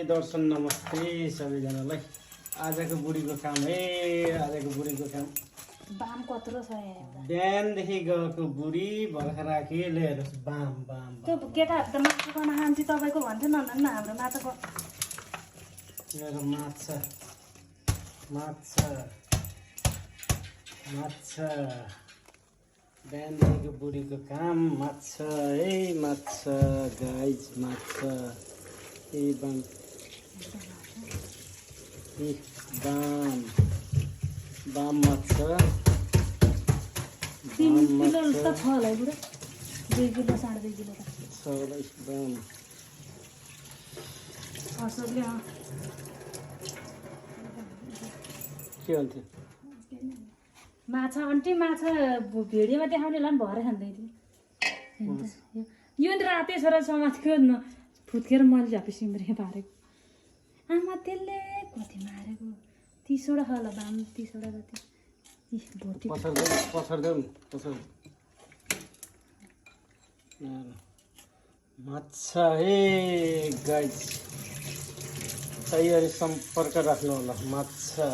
दर्शन नमस्ते सबैजनालाई। आजको बुढीको काम आजको बुढीको काम बाम कत्रो छ यहाँ। बिहानदेखि गएको बुढी भर्खर राखी लिएर बाम बाम त्यो केटाहरू त माछा खान खान्छ तपाईँको भन्थ्यो न हाम्रो माछाको मेरो माछा माछा माछा बिहानदेखिको बुढीको काम माछा माछा गाइज माछा बाम बाम बाम माछा 3 किलो त छ होला बुढो 2 किलो 2.5 किलो त सबैलाई बाम असरले के भन्थ्यो माछा आन्टी माछा भिडियोमा देखाउनेलाई पनि भरे खाँदै थियो यो नि रातै छोरा समाजको फुत्केर मैले झापी सिमरे पारेको आमा त्यसले कति मारेको 30 वटा होला बाम 30 वटा जति पछाड्देऊ माछा गाइज तयारी सम्पर्क राख्नु होला माछा